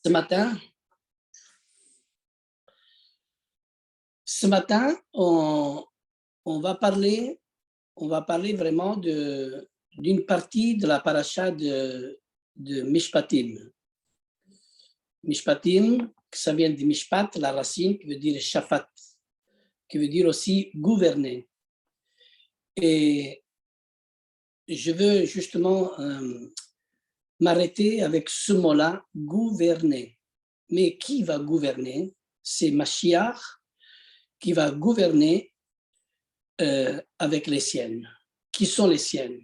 Ce matin, on va parler vraiment d'une partie de la paracha de Mishpatim. Mishpatim, ça vient de Mishpat, la racine qui veut dire shafat, qui veut dire aussi gouverner. Et je veux justement m'arrêter avec ce mot-là, gouverner. Mais qui va gouverner? C'est Mashiach qui va gouverner avec les siennes. Qui sont les siennes?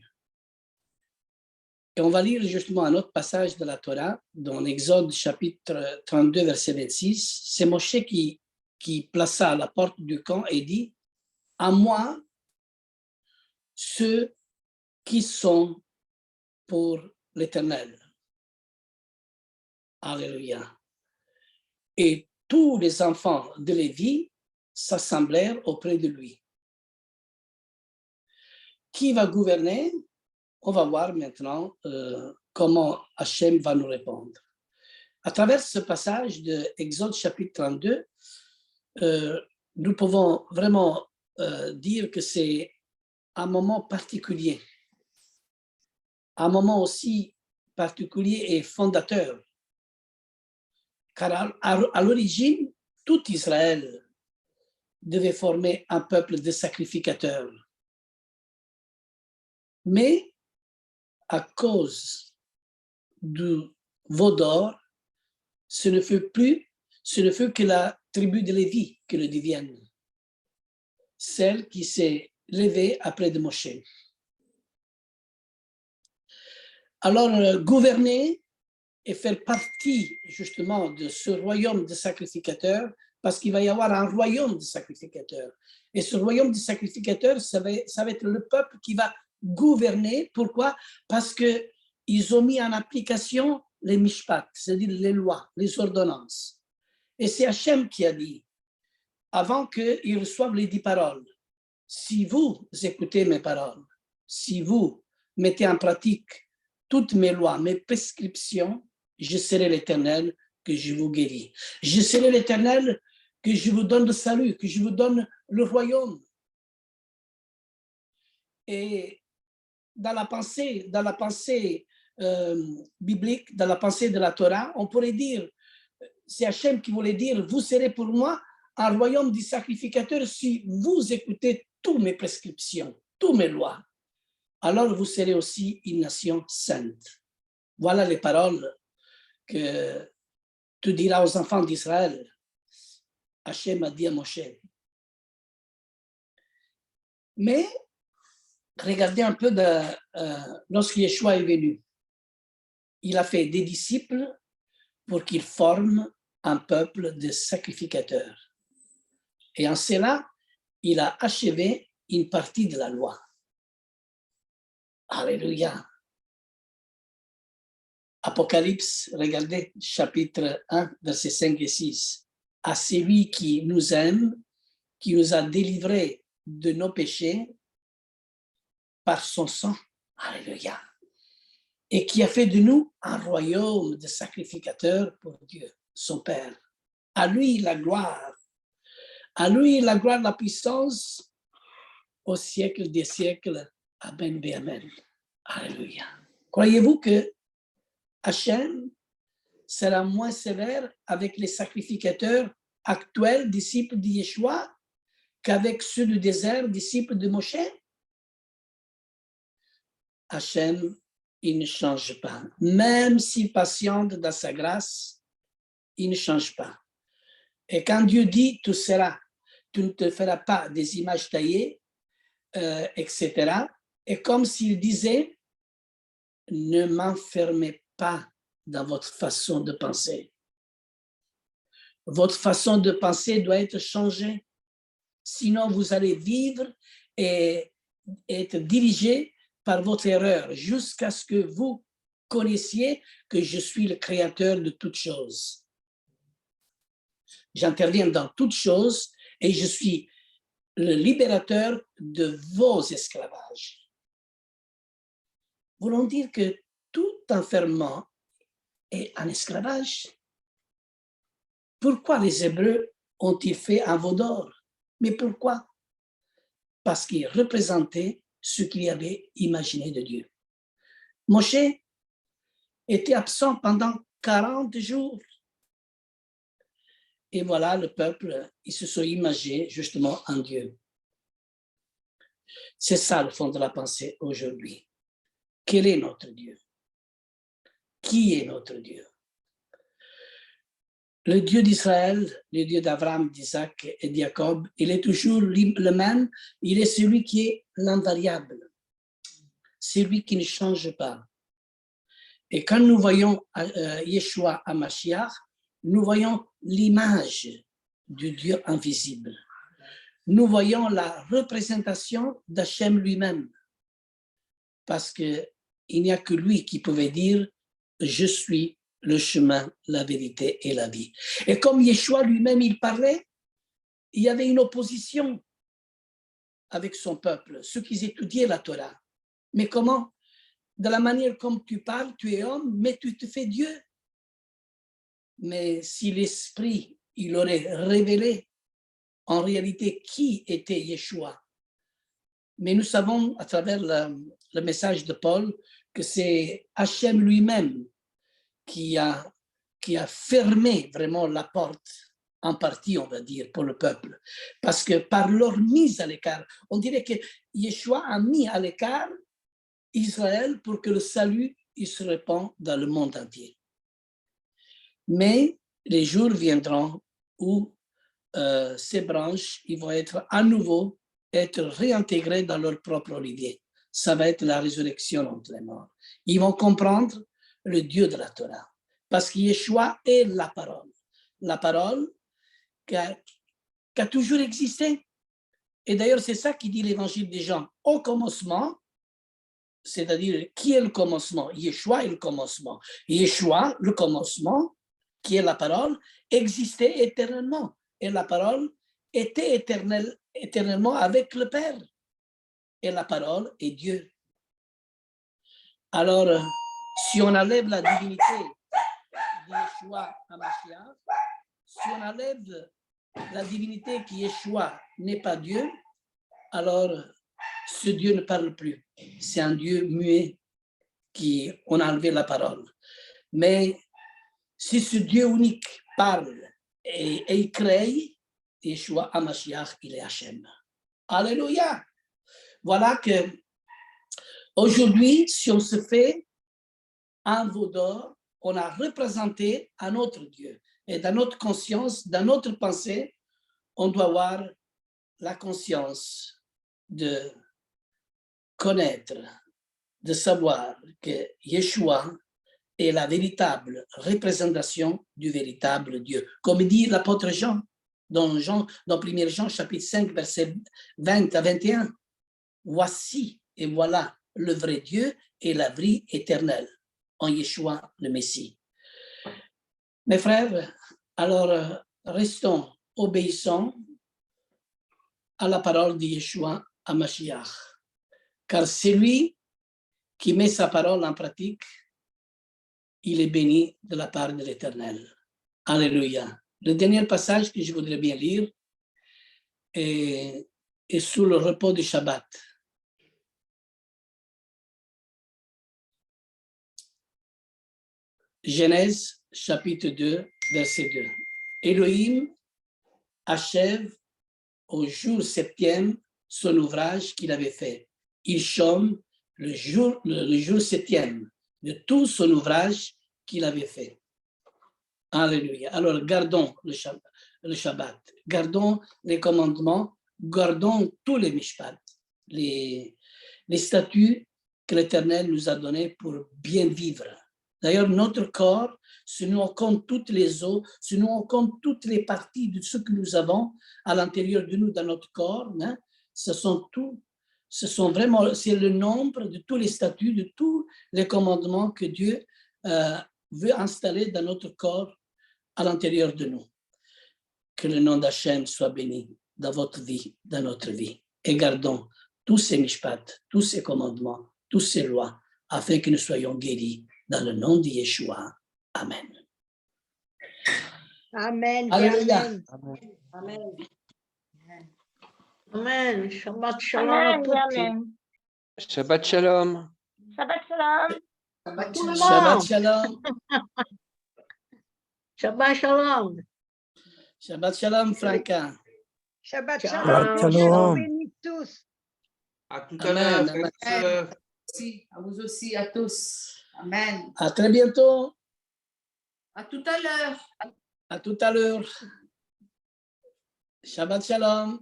Et on va lire justement un autre passage de la Torah, dans Exode chapitre 32, verset 26. C'est Moshe qui plaça à la porte du camp et dit « À moi, ceux qui sont pour l'Éternel. » Alléluia. Et tous les enfants de Lévi s'assemblèrent auprès de lui. Qui va gouverner? On va voir maintenant comment Hachem va nous répondre. À travers ce passage de Exode chapitre 32, nous pouvons vraiment dire que c'est un moment particulier, un moment aussi particulier et fondateur. Car à l'origine, tout Israël devait former un peuple de sacrificateurs. Mais à cause du veau d'or, ce ne fut que la tribu de Lévi qui le devienne, celle qui s'est levée après de Moshe. Alors, gouverner et faire partie justement de ce royaume de sacrificateurs, parce qu'il va y avoir un royaume de sacrificateurs. Et ce royaume de sacrificateurs, ça va être le peuple qui va gouverner. Pourquoi? Parce qu'ils ont mis en application les mishpat, c'est-à-dire les lois, les ordonnances. Et c'est Hachem qui a dit, avant qu'ils reçoivent les 10 paroles, si vous écoutez mes paroles, si vous mettez en pratique toutes mes lois, mes prescriptions, je serai l'Éternel que je vous guéris. Je serai l'Éternel que je vous donne le salut, que je vous donne le royaume. Et dans la pensée biblique, dans la pensée de la Torah, on pourrait dire, c'est Hachem qui voulait dire, vous serez pour moi un royaume de sacrificateurs si vous écoutez toutes mes prescriptions, toutes mes lois. Alors vous serez aussi une nation sainte. Voilà les paroles que tu diras aux enfants d'Israël. Hachem a dit à Moshe. Mais regardez un peu lorsque Yeshua est venu. Il a fait des disciples pour qu'ils forment un peuple de sacrificateurs. Et en cela, il a achevé une partie de la loi. Alléluia. Apocalypse, regardez, chapitre 1, versets 5 et 6. À celui qui nous aime, qui nous a délivrés de nos péchés par son sang. Alléluia. Et qui a fait de nous un royaume de sacrificateurs pour Dieu, son Père. À lui la gloire. À lui la gloire, la puissance, au siècle des siècles. Amen, amen. Alléluia. Croyez-vous que Hachem sera moins sévère avec les sacrificateurs actuels, disciples de Yeshua, qu'avec ceux du désert, disciples de Moshe? Hachem, il ne change pas. Même s'il patiente dans sa grâce, il ne change pas. Et quand Dieu dit, tu ne te feras pas des images taillées, etc., et comme s'il disait, ne m'enfermez pas dans votre façon de penser. Votre façon de penser doit être changée. Sinon, vous allez vivre et être dirigé par votre erreur jusqu'à ce que vous connaissiez que je suis le créateur de toutes choses. J'interviens dans toutes choses et je suis le libérateur de vos esclavages. Voulons dire que tout enfermement est en esclavage. Pourquoi les Hébreux ont-ils fait un veau d'or? Mais pourquoi? Parce qu'il représentait ce qu'il avait imaginé de Dieu. Moshe était absent pendant 40 jours. Et voilà, le peuple, ils se sont imagés justement en Dieu. C'est ça le fond de la pensée aujourd'hui. Quel est notre Dieu? Qui est notre Dieu? Le Dieu d'Israël, le Dieu d'Abraham, d'Isaac et de Jacob, il est toujours le même. Il est celui qui est l'invariable. Celui qui ne change pas. Et quand nous voyons Yeshua HaMashiach, nous voyons l'image du Dieu invisible. Nous voyons la représentation d'Hachem lui-même. Parce qu'il n'y a que lui qui pouvait dire « Je suis le chemin, la vérité et la vie ». Et comme Yeshua lui-même, il parlait, il y avait une opposition avec son peuple, ceux qui étudiaient la Torah. Mais comment? De la manière comme tu parles, tu es homme, mais tu te fais Dieu. Mais si l'Esprit, il aurait révélé en réalité qui était Yeshua. Mais nous savons à travers le message de Paul que c'est Hachem lui-même qui a fermé vraiment la porte, en partie, on va dire, pour le peuple. Parce que par leur mise à l'écart, on dirait que Yeshua a mis à l'écart Israël pour que le salut il se répand dans le monde entier. Mais les jours viendront où ces branches ils vont être à nouveau réintégrées dans leur propre olivier. Ça va être la résurrection entre les morts. Ils vont comprendre le Dieu de la Torah. Parce que Yeshua est la parole qui a toujours existé. Et d'ailleurs, c'est ça qui dit l'évangile des Jean. Au commencement, c'est-à-dire, qui est le commencement? Yeshua est le commencement. Yeshua, le commencement, qui est la parole, existait éternellement. Et la parole était éternellement avec le Père. Et la parole est Dieu. Alors, si on enlève la divinité de Yeshua HaMashiach, si on enlève la divinité qui Yeshua n'est pas Dieu, alors ce Dieu ne parle plus. C'est un Dieu muet qui on a enlevé la parole. Mais si ce Dieu unique parle et il crée, Yeshua HaMashiach, il est Hachem. Alléluia! Voilà que aujourd'hui, si on se fait un veau d'or, on a représenté un autre Dieu. Et dans notre conscience, dans notre pensée, on doit avoir la conscience de connaître, de savoir que Yeshua est la véritable représentation du véritable Dieu. Comme dit l'apôtre Jean, dans 1 Jean, chapitre 5, verset 20 à 21. Voici et voilà le vrai Dieu et la vie éternelle en Yeshua le Messie. Mes frères, alors restons obéissants à la parole de Yeshua HaMashiach, car celui qui met sa parole en pratique, il est béni de la part de l'Éternel. Alléluia. Le dernier passage que je voudrais bien lire est sur le repos du Shabbat. Genèse, chapitre 2, verset 2. Elohim achève au jour septième son ouvrage qu'il avait fait. Il chôme le jour septième de tout son ouvrage qu'il avait fait. Alléluia. Alors, gardons le Shabbat, gardons les commandements, gardons tous les mishpat, les statuts que l'Éternel nous a donnés pour bien vivre. D'ailleurs, notre corps, si nous on compte toutes les os, si nous on compte toutes les parties de ce que nous avons à l'intérieur de nous, dans notre corps, hein, c'est le nombre de tous les statuts, de tous les commandements que Dieu veut installer dans notre corps à l'intérieur de nous. Que le nom d'Hachem soit béni dans votre vie, dans notre vie. Et gardons tous ces mishpat, tous ces commandements, toutes ces lois, afin que nous soyons guéris dans le nom de Yeshua. Amen. Amen. Alléluia. Amen. Amen. Amen. Shabbat shalom à Amen, tutti. amen. Shabbat shalom. Shabbat shalom. À tout le Shabbat monde. shalom. Shabbat shalom. Shabbat shalom, Franca. Shabbat Ciao. shalom. Shalom. Bénis tous. À tout à Amen, l'heure, amen. frères et sœurs. Merci. À vous aussi, à tous. Amen. À très bientôt. À tout à l'heure. À tout à l'heure. Shabbat shalom.